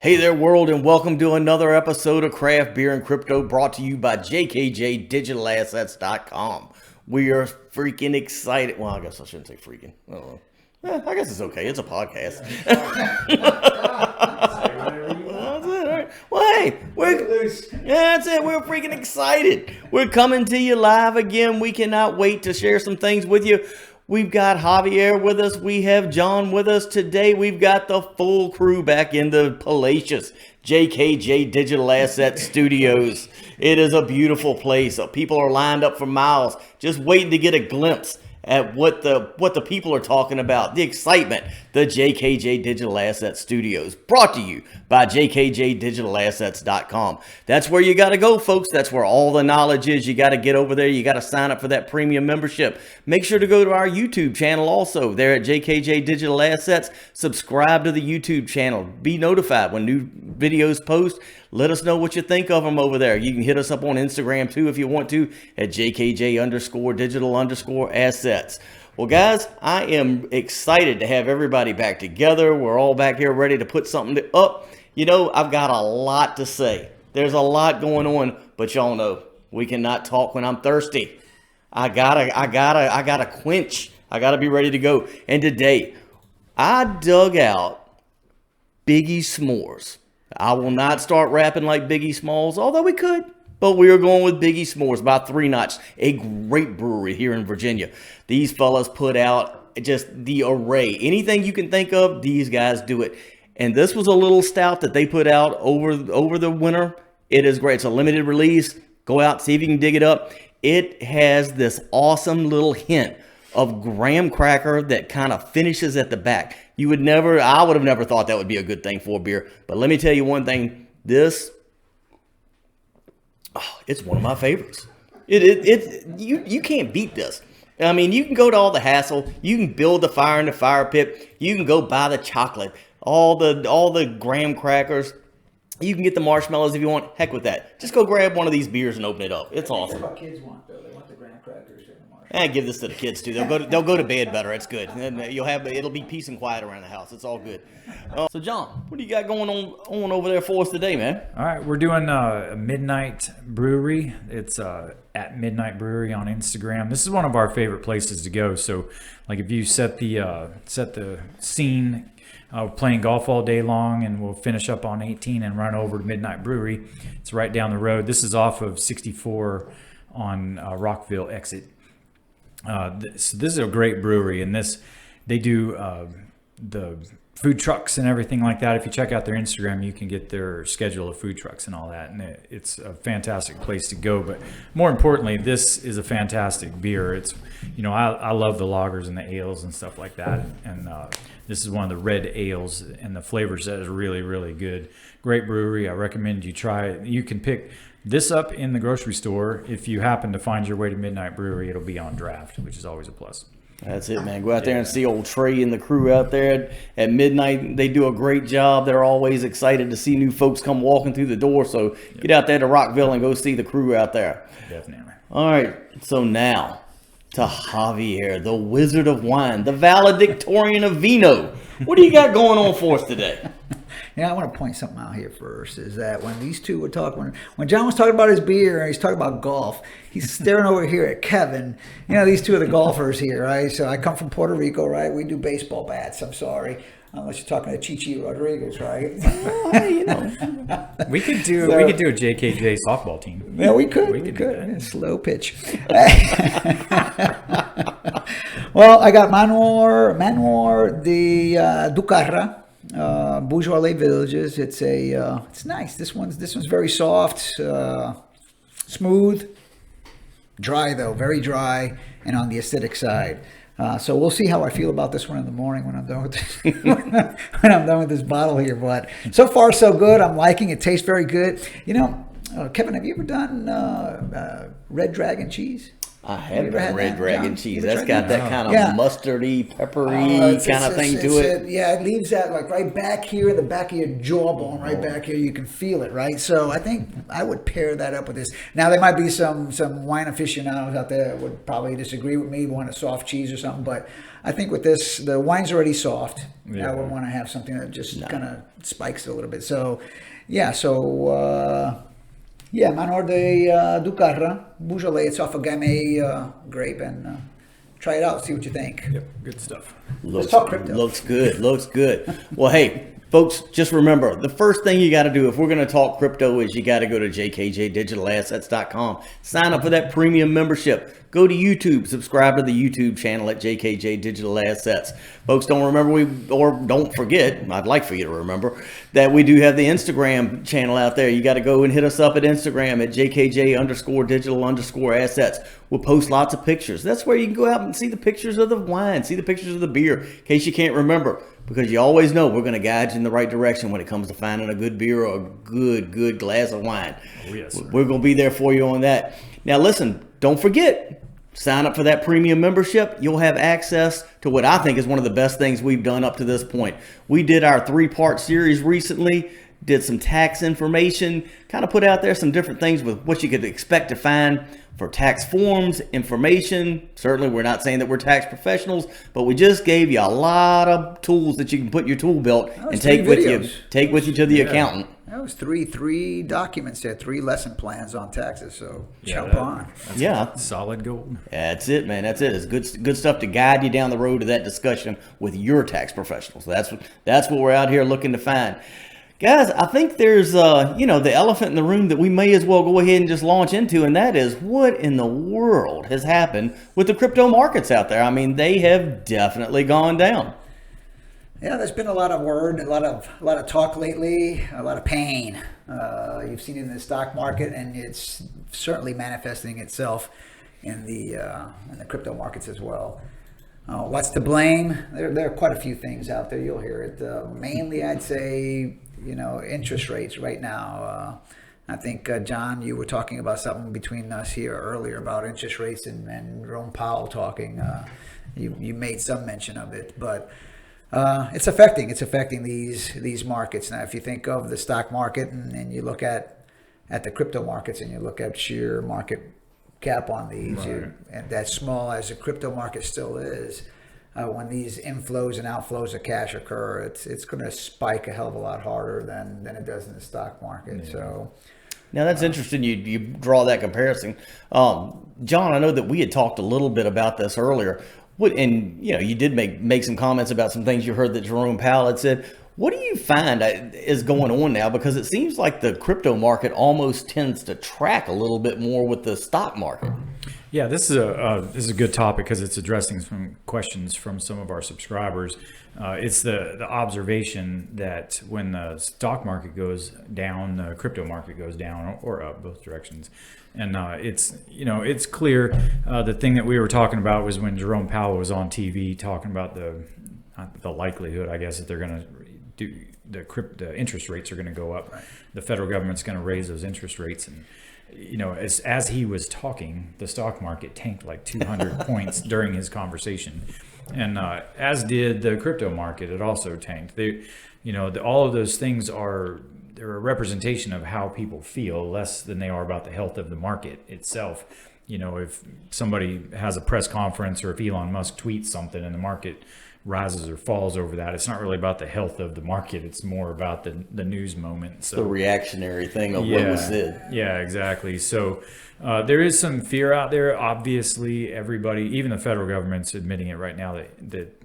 Hey there, world, and welcome to another episode of Craft Beer and Crypto, brought to you by jkjdigitalassets.com. We are freaking excited. Well, I guess I shouldn't say freaking. I don't know. I guess it's okay. It's a podcast. That's it. All right. Well, hey, that's it. We're freaking excited. We're coming to you live again. We cannot wait to share some things with you. We've got Javier with us. We have John with us. Today, we've got the full crew back in the palatial JKJ Digital Asset Studios. It is a beautiful place. People are lined up for miles, just waiting to get a glimpse at what the people are talking about, the excitement. The JKJ Digital Asset Studios, brought to you by jkjdigitalassets.com. That's where you got to go, folks. That's where all the knowledge is. You got to get over there. You got to sign up for that premium membership. Make sure to go to our YouTube channel also, there at JKJ Digital Assets. Subscribe to the YouTube channel. Be notified when new videos post. Let us know what you think of them over there. You can hit us up on Instagram too if you want to, at JKJ_digital_assets. Well, guys, I am excited to have everybody back together. We're all back here ready to put something up. You know, I've got a lot to say. There's a lot going on, but y'all know we cannot talk when I'm thirsty. I gotta quench. I gotta be ready to go. And today, I dug out Biggie Smores. I will not start rapping like Biggie Smores, although we could. But we are going with Biggie Smores by 3 Notch, a great brewery here in Virginia. These fellas put out just the array. Anything you can think of, these guys do it. And this was a little stout that they put out over the winter. It is great. It's a limited release. Go out, see if you can dig it up. It has this awesome little hint of graham cracker that kind of finishes at the back. I would have never thought that would be a good thing for a beer. But let me tell you one thing. It's one of my favorites. You can't beat this. I mean, you can go to all the hassle. You can build the fire in the fire pit. You can go buy the chocolate, all the graham crackers. You can get the marshmallows if you want. Heck with that. Just go grab one of these beers and open it up. It's awesome. That's what kids want, though. They want the graham crackers and the marshmallows. Give this to the kids too. They'll go to bed better. It's good. And it'll be peace and quiet around the house. It's all good. So John, what do you got going on over there for us today, man? All right, we're doing a Midnight Brewery. It's at Midnight Brewery on Instagram. This is one of our favorite places to go. So, like, if you set the scene, playing golf all day long, and we'll finish up on 18 and run over to Midnight Brewery. It's right down the road. This is off of 64 on Rockville exit. This is a great brewery, and they do the food trucks and everything like that. If you check out their Instagram, you can get their schedule of food trucks and all that, and it's a fantastic place to go. But more importantly, this is a fantastic beer. It's, I love the lagers and the ales and stuff like that, and this is one of the red ales, and the flavors that is really, really good. Great brewery. I recommend you try it. You can pick this up in the grocery store. If you happen to find your way to Midnight Brewery, it'll be on draft, which is always a plus. That's it, man. Go out there and see old Trey and the crew out there at Midnight. They do a great job. They're always excited to see new folks come walking through the door. So get out there to Rockville and go see the crew out there. Definitely. All right. So now to Javier, the Wizard of Wine, the valedictorian of vino. What do you got going on for us today? I want to point something out here first, is that when these two were talking, when John was talking about his beer and he's talking about golf, he's staring over here at Kevin. These two are the golfers here, right? So I come from Puerto Rico, right? We do baseball bats. I'm sorry. Unless you're talking to Chichi Rodriguez, right? We could do a JKJ softball team. Yeah, we could. Slow pitch. Well, I got Manor de Ducarra. Bourgeois Villages. It's nice. This one's very soft, smooth, dry though, very dry, and on the acidic side. So we'll see how I feel about this one in the morning when I'm done with this, when I'm done with this bottle here. But so far so good. I'm liking it. Tastes very good. Kevin, have you ever done Red Dragon cheese? I You have ever that had Red that, Dragon John? cheese. You That's ever got tried that kind of Yeah. mustardy, peppery It's- kind of thing to it. yeah, it leaves that like right back here in the back of your jawbone, right back here. You can feel it, right? So I think I would pair that up with this. Now there might be some wine aficionados out there that would probably disagree with me, want a soft cheese or something, but I think with this, the wine's already soft. Yeah. I would want to have something that just kind of spikes it a little bit. So, yeah, so. Yeah, Manor de Ducarra, Beaujolais. It's off a Gamay grape, and try it out. See what you think. Yep, good stuff. Looks, talk crypto. looks good. Looks good. Well, hey, folks, just remember the first thing you got to do if we're going to talk crypto is you got to go to jkjdigitalassets.com. Sign up for that premium membership. Go to YouTube. Subscribe to the YouTube channel at JKJ Digital Assets. Folks, don't forget, I'd like for you to remember, that we do have the Instagram channel out there. You got to go and hit us up at Instagram at JKJ_digital_assets. We'll post lots of pictures. That's where you can go out and see the pictures of the wine, see the pictures of the beer, in case you can't remember. Because you always know we're going to guide you in the right direction when it comes to finding a good beer or a good glass of wine. Oh, yes, sir. We're going to be there for you on that. Now, listen, don't forget, sign up for that premium membership. You'll have access to what I think is one of the best things we've done up to this point. We did our 3-part series recently, did some tax information, kind of put out there some different things with what you could expect to find for tax forms, information. Certainly, we're not saying that we're tax professionals, but we just gave you a lot of tools that you can put in your tool belt and take with you to the accountant. That was three documents there, 3 lesson plans on taxes. So jump that- on. Yeah, Solid gold. that's it, man. That's it. It's good stuff to guide you down the road to that discussion with your tax professionals. That's what we're out here looking to find. Guys, I think there's the elephant in the room that we may as well go ahead and just launch into, and that is what in the world has happened with the crypto markets out there. I mean, they have definitely gone down. Yeah, there's been a lot of word, a lot of talk lately, a lot of pain. You've seen it in the stock market, and it's certainly manifesting itself in the crypto markets as well. What's to blame? There are quite a few things out there. You'll hear it. Mainly, I'd say, interest rates right now. I think, John, you were talking about something between us here earlier about interest rates and Jerome Powell talking. You made some mention of it, but it's affecting these markets. Now, if you think of the stock market and you look at the crypto markets and you look at sheer market cap on these, Right. and as small as the crypto market still is, when these inflows and outflows of cash occur, it's going to spike a hell of a lot harder than it does in the stock market. Yeah. So Now that's interesting. You draw that comparison, John. I know that we had talked a little bit about this earlier. You did make some comments about some things you heard that Jerome Powell had said. What do you find is going on now? Because it seems like the crypto market almost tends to track a little bit more with the stock market. Yeah, this is a good topic because it's addressing some questions from some of our subscribers. It's the observation that when the stock market goes down, the crypto market goes down or up, both directions. And it's clear. The thing that we were talking about was when Jerome Powell was on TV talking about the likelihood, I guess, that they're going to do the interest rates are going to go up. Right. The federal government's going to raise those interest rates, and as he was talking, the stock market tanked like 200 points during his conversation, and as did the crypto market. It also tanked. All of those things they're a representation of how people feel, less than they are about the health of the market itself. If somebody has a press conference or if Elon Musk tweets something and the market rises or falls over that, it's not really about the health of the market. It's more about the news moment. So the reactionary thing of what was said. Yeah, exactly. So there is some fear out there. Obviously, everybody, even the federal government's admitting it right now that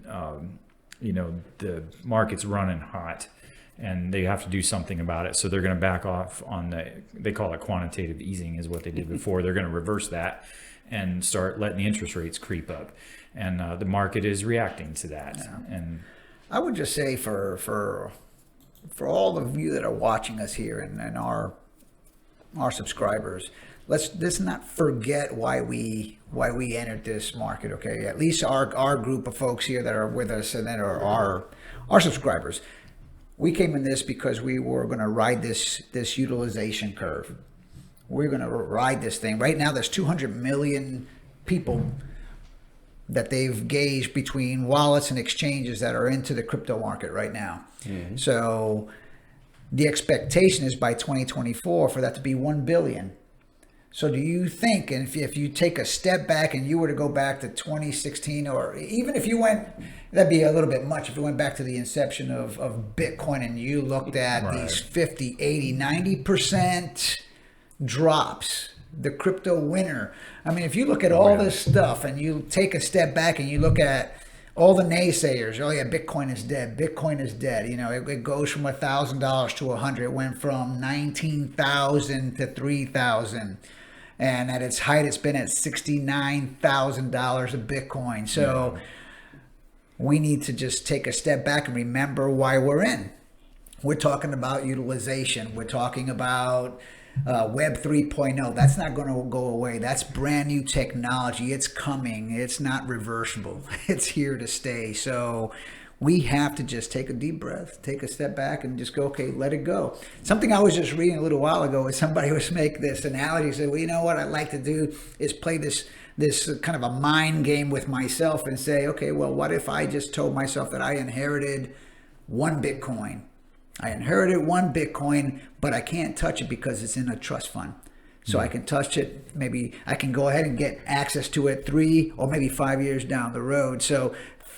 the market's running hot and they have to do something about it. So they're going to back off on they call it quantitative easing is what they did before. They're going to reverse that and start letting the interest rates creep up. And the market is reacting to that. Yeah. And I would just say for all of you that are watching us here and our subscribers, let's not forget why we entered this market. Okay, at least our group of folks here that are with us and that are our subscribers. We came in this because we were going to ride this utilization curve. We're going to ride this thing. Right now, there's 200 million people that they've gauged between wallets and exchanges that are into the crypto market right now. Mm-hmm. So the expectation is by 2024 for that to be 1 billion. So do you think, and if you take a step back and you were to go back to 2016, or even if you went, that'd be a little bit much, if you went back to the inception of Bitcoin and you looked at these 50, 80, 90% drops, the crypto winner. I mean, if you look at all this stuff and you take a step back and you look at all the naysayers, oh yeah, Bitcoin is dead. Bitcoin is dead. You know, it goes from $1,000 to 100. It went from 19,000 to 3,000. And at its height, it's been at $69,000 a Bitcoin. So we need to just take a step back and remember why we're in. We're talking about utilization. We're talking about Web 3.0. That's not going to go away. That's brand new technology. It's coming. It's not reversible. It's here to stay. So we have to just take a deep breath, take a step back, and just go, okay, let it go. Something I was just reading a little while ago is somebody was making this analogy. Said, well, you know what I'd like to do is play this kind of a mind game with myself and say, okay, well, what if I just told myself that I inherited 1 Bitcoin? I inherited 1 Bitcoin, but I can't touch it because it's in a trust fund. So I can touch it. Maybe I can go ahead and get access to it 3 or maybe 5 years down the road. So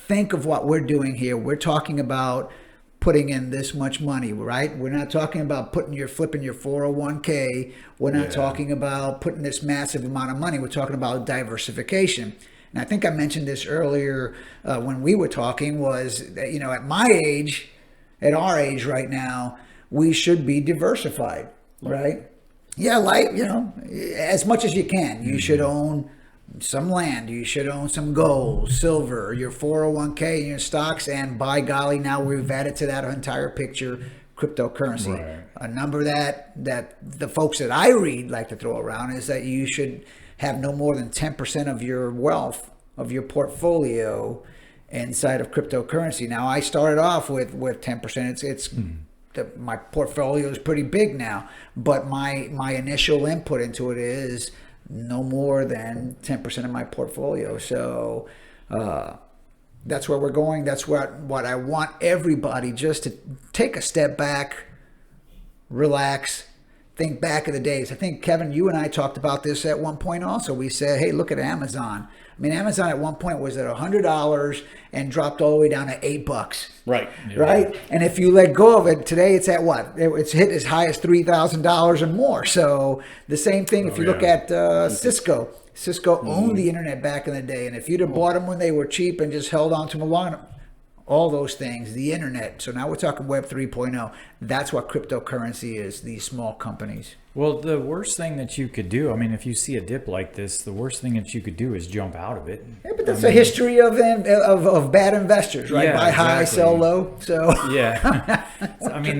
think of what we're doing here. We're talking about putting in this much money, right? We're not talking about flipping your 401k. We're not talking about putting this massive amount of money. We're talking about diversification. And I think I mentioned this earlier when we were talking was that, you know, at my age, at our age right now, we should be diversified, right? Yeah, like, you know, as much as you can. You should own some land, you should own some gold, silver, your 401k, your stocks, and by golly, now we've added to that entire picture cryptocurrency. Right. A number that the folks that I read like to throw around is that you should have no more than 10% of your wealth, of your portfolio inside of cryptocurrency. Now, I started off with 10%. My portfolio is pretty big now, but my initial input into it is no more than 10% of my portfolio. So that's where we're going. That's what I want everybody just to take a step back, relax, think back of the days. I think, Kevin, you and I talked about this at one point also. We said, hey, look at Amazon. I mean, Amazon at one point was at $100 and dropped all the way down to $8. Right. Yeah. Right. And if you let go of it today, it's at what? It's hit as high as $3,000 and more. So the same thing if you look at Cisco. Cisco owned the internet back in the day. And if you'd have bought them when they were cheap and just held on to them long enough, all those things, the internet. So now we're talking Web 3.0. That's what cryptocurrency is, these small companies. Well, the worst thing that you could do, I mean, if you see a dip like this, the worst thing that you could do is jump out of it. Yeah, but that's a history of bad investors, right? Yeah, buy high, sell low. So yeah, I mean,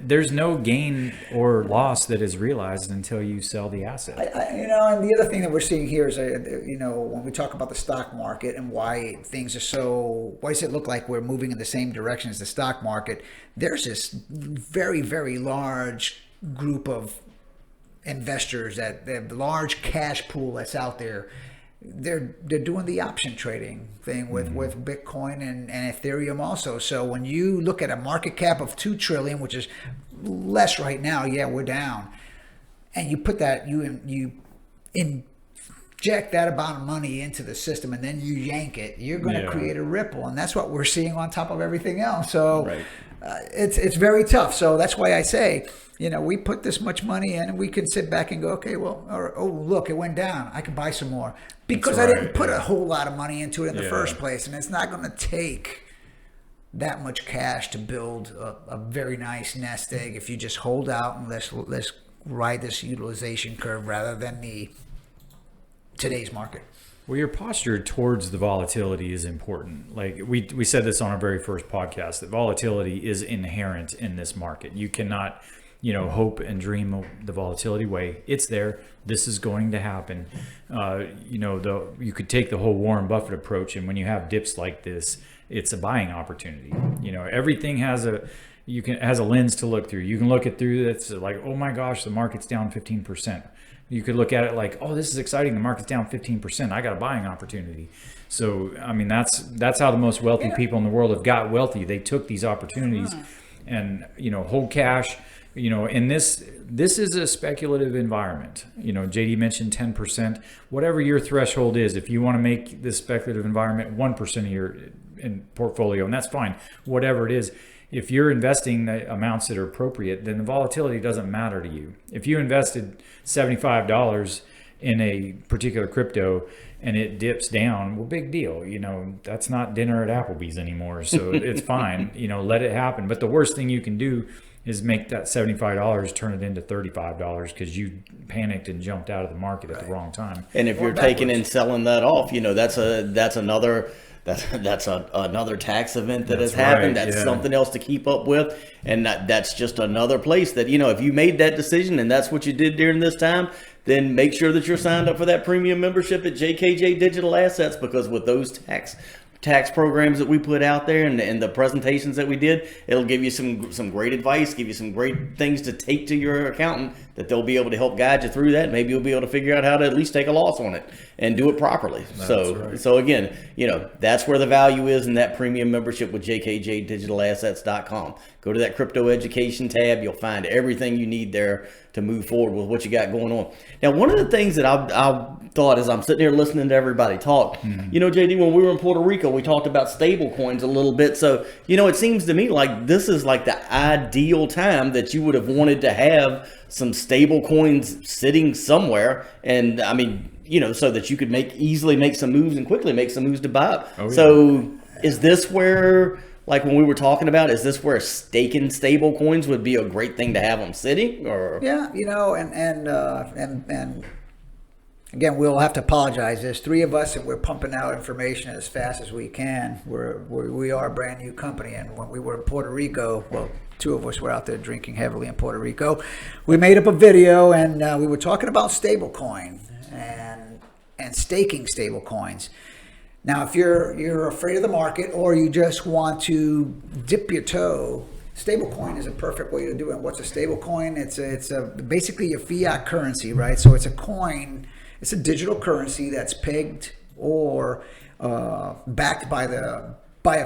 there's no gain or loss that is realized until you sell the asset. And the other thing that we're seeing here is, when we talk about the stock market and why things are why does it look like we're moving in the same direction as the stock market? There's this very, very large group of investors that have large cash pool that's out there. They're doing the option trading thing with Bitcoin and Ethereum also. So when you look at a market cap of $2 trillion, which is less right now, we're down, and you put that you inject that amount of money into the system and then you yank it, you're going to create a ripple, and that's what we're seeing on top of everything else. So it's very tough. So that's why I say, we put this much money in and we can sit back and go, okay, well, look, it went down. I can buy some more because I didn't put a whole lot of money into it in the first place. And it's not going to take that much cash to build a very nice nest egg if you just hold out and let's ride this utilization curve rather than today's market. Well, your posture towards the volatility is important. Like we said this on our very first podcast, that volatility is inherent in this market. You cannot, hope and dream of the volatility way. It's there. This is going to happen. You could take the whole Warren Buffett approach, and when you have dips like this, it's a buying opportunity. Everything has a lens to look through. You can look it through. It's like, oh my gosh, the market's down 15%. You could look at it like, oh, this is exciting. The market's down 15%. I got a buying opportunity. So, I mean, that's how the most wealthy people in the world have got wealthy. They took these opportunities and, hold cash. And this is a speculative environment. JD mentioned 10%. Whatever your threshold is, if you want to make this speculative environment 1% of your portfolio, and that's fine. Whatever it is, if you're investing the amounts that are appropriate, then the volatility doesn't matter to you. If you invested $75 in a particular crypto and it dips down, well, big deal. That's not dinner at Applebee's anymore. So it's fine. Let it happen. But the worst thing you can do is make that $75 turn it into $35 because you panicked and jumped out of the market at the wrong time. And if you're taking and selling that off, that's another tax event that has happened. That's something else to keep up with. And that's just another place that, if you made that decision and that's what you did during this time, then make sure that you're signed up for that premium membership at JKJ Digital Assets, because with those tax programs that we put out there and the presentations that we did, it'll give you some great advice, give you some great things to take to your accountant that they'll be able to help guide you through that. Maybe you'll be able to figure out how to at least take a loss on it and do it properly. So again, that's where the value is in that premium membership with jkjddigitalassets.com. Go to that crypto education tab. You'll find everything you need there to move forward with what you got going on. Now, one of the things that I thought as I'm sitting here listening to everybody talk, JD, when we were in Puerto Rico, we talked about stable coins a little bit. So, it seems to me like this is like the ideal time that you would have wanted to have some stable coins sitting somewhere. And I mean, so that you could easily make some moves and quickly make some moves to buy up. Oh, yeah. So is this where, like when we were talking about, is this where staking stable coins would be a great thing to have them sitting? Or yeah, and again, we'll have to apologize. There's three of us and we're pumping out information as fast as we can. We are a brand new company, and when we were in Puerto Rico, well, two of us were out there drinking heavily in Puerto Rico. We made up a video and we were talking about stablecoin and staking stablecoins. Now, if you're afraid of the market or you just want to dip your toe, stablecoin is a perfect way to do it. What's a stablecoin? It's basically a fiat currency, right? So it's a coin. It's a digital currency that's pegged or backed by a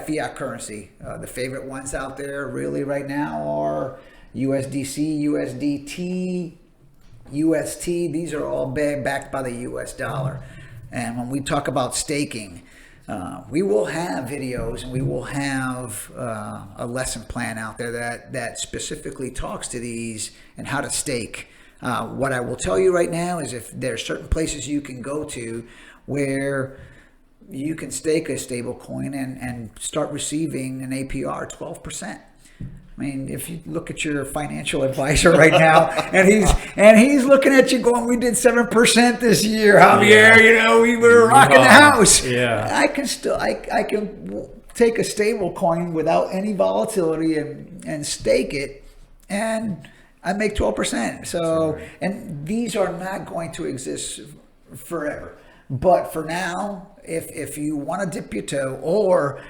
fiat currency. The favorite ones out there really right now are USDC, USDT, UST. These are all backed by the US dollar. And when we talk about staking, we will have videos and we will have a lesson plan out there that specifically talks to these and how to stake. What I will tell you right now is if there are certain places you can go to where you can stake a stable coin and start receiving an APR 12%. I mean, if you look at your financial advisor right now, and he's looking at you going, "We did 7% this year, Javier. We were rocking the house." Yeah, I can take a stable coin without any volatility and stake it, and I make 12%. So, and these are not going to exist forever. But for now, if you want to dip your toe, or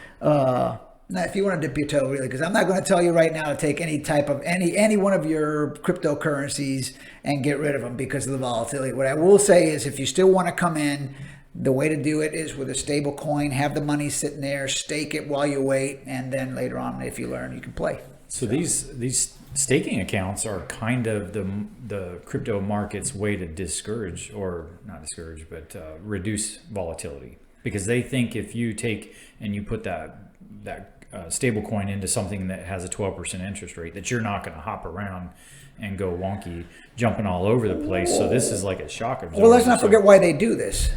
now, if you want to dip your toe, really, because I'm not going to tell you right now to take any type of any one of your cryptocurrencies and get rid of them because of the volatility. What I will say is, if you still want to come in, the way to do it is with a stable coin. Have the money sitting there, stake it while you wait, and then later on, if you learn, you can play. So these staking accounts are kind of the crypto market's way to discourage, or not discourage, but reduce volatility, because they think if you take and you put that stable coin into something that has a 12% interest rate, that you're not going to hop around and go wonky, jumping all over the place. So this is like a shock absorber. Well, let's not forget why they do this.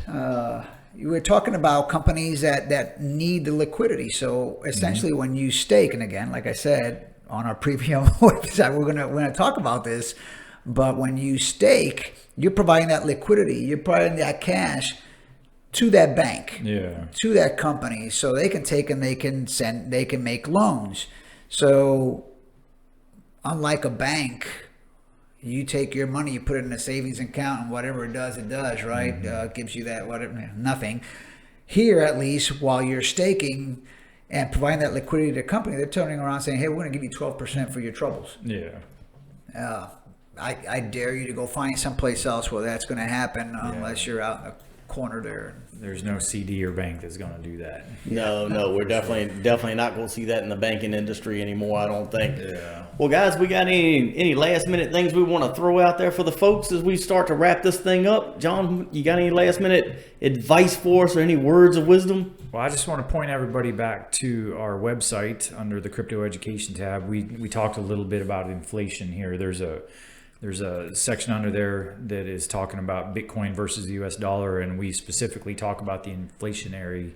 You were talking about companies that need the liquidity. So essentially, when you stake, and again, like I said on our premium website, we're gonna talk about this. But when you stake, you're providing that liquidity. You're providing that cash to that bank, to that company, so they can take and they can make loans. So unlike a bank, you take your money, you put it in a savings account, and whatever it does, right? Gives you that nothing. Here, at least, while you're staking and providing that liquidity to the company, they're turning around saying, "Hey, we're going to give you 12% for your troubles." I dare you to go find someplace else where that's going to happen unless you're out in the corner there. There's no CD or bank that's going to do that. No, we're definitely not going to see that in the banking industry anymore, I don't think. Yeah. Well, guys, we got any last minute things we want to throw out there for the folks as we start to wrap this thing up? John, you got any last minute advice for us or any words of wisdom? Well, I just want to point everybody back to our website under the crypto education tab. We talked a little bit about inflation here. There's a section under there that is talking about Bitcoin versus the US dollar, and we specifically talk about the inflationary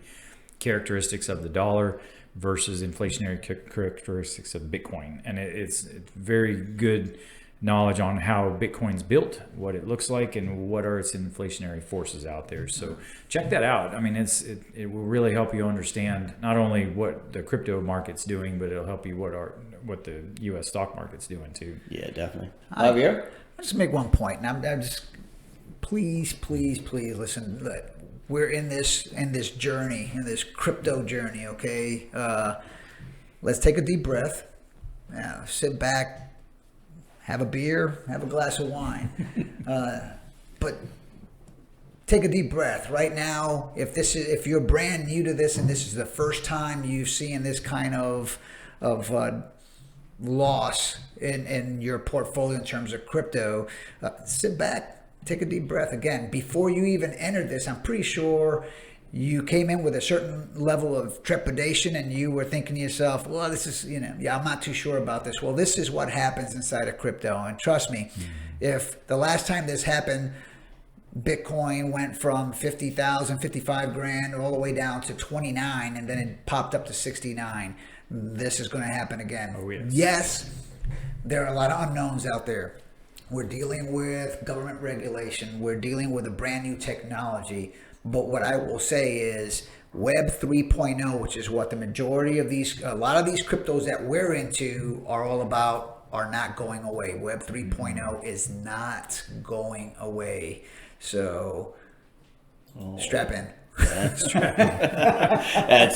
characteristics of the dollar versus inflationary characteristics of Bitcoin. And it's very good knowledge on how Bitcoin's built, what it looks like, and what are its inflationary forces out there. So check that out. I mean, it will really help you understand not only what the crypto market's doing, but it'll help you what the U.S. stock market's doing too. Yeah, definitely. Javier? I'll just make one point, and I'm just please listen. We're in this journey, in this crypto journey. Okay, let's take a deep breath. Sit back. Have a beer, have a glass of wine, but take a deep breath. Right now, if you're brand new to this and this is the first time you've seen this kind of loss in your portfolio in terms of crypto, sit back, take a deep breath. Again, before you even entered this, I'm pretty sure you came in with a certain level of trepidation and you were thinking to yourself, well, this is, I'm not too sure about this. Well, this is what happens inside of crypto. And trust me, if the last time this happened, Bitcoin went from 50,000, 55 grand all the way down to 29, and then it popped up to 69. This is going to happen again. Oh, yes. Yes, there are a lot of unknowns out there. We're dealing with government regulation. We're dealing with a brand new technology. But what I will say is Web 3.0, which is what the majority of a lot of these cryptos that we're into are all about, are not going away. Web 3.0 is not going away. So strap in. That's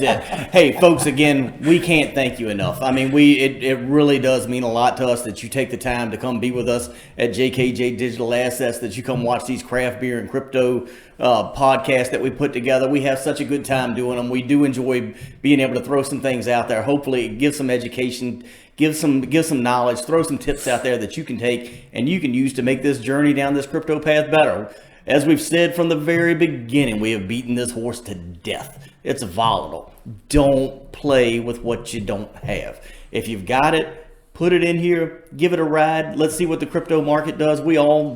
it. Hey, folks, again, we can't thank you enough. I mean, it really does mean a lot to us that you take the time to come be with us at JKJ Digital Assets, that you come watch these craft beer and crypto podcasts that we put together. We have such a good time doing them. We do enjoy being able to throw some things out there. Hopefully give some education, give some knowledge, throw some tips out there that you can take and you can use to make this journey down this crypto path better. As we've said from the very beginning, we have beaten this horse to death. It's volatile. Don't play with what you don't have. If you've got it, put it in here, give it a ride. Let's see what the crypto market does. We all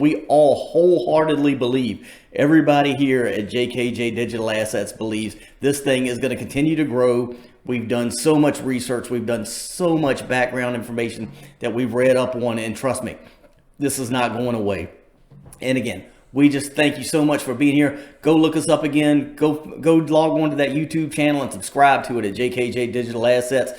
wholeheartedly believe, everybody here at JKJ Digital Assets believes this thing is going to continue to grow. We've done so much research. We've done so much background information that we've read up on. And trust me, this is not going away. And again, we just thank you so much for being here. Go look us up again. Go log on to that YouTube channel and subscribe to it at JKJ Digital Assets.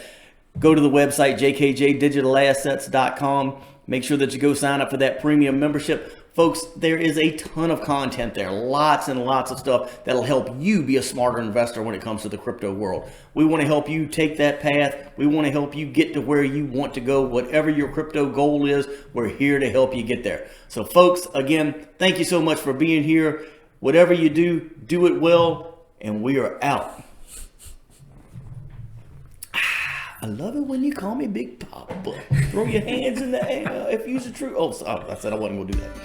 Go to the website, jkjdigitalassets.com. Make sure that you go sign up for that premium membership. Folks, there is a ton of content there, lots and lots of stuff that'll help you be a smarter investor when it comes to the crypto world. We want to help you take that path. We want to help you get to where you want to go. Whatever your crypto goal is, we're here to help you get there. So folks, again, thank you so much for being here. Whatever you do, do it well, and we are out. I love it when you call me Big Papa. Throw your hands in the air if you're true. Oh, sorry, I said I wasn't going to do that.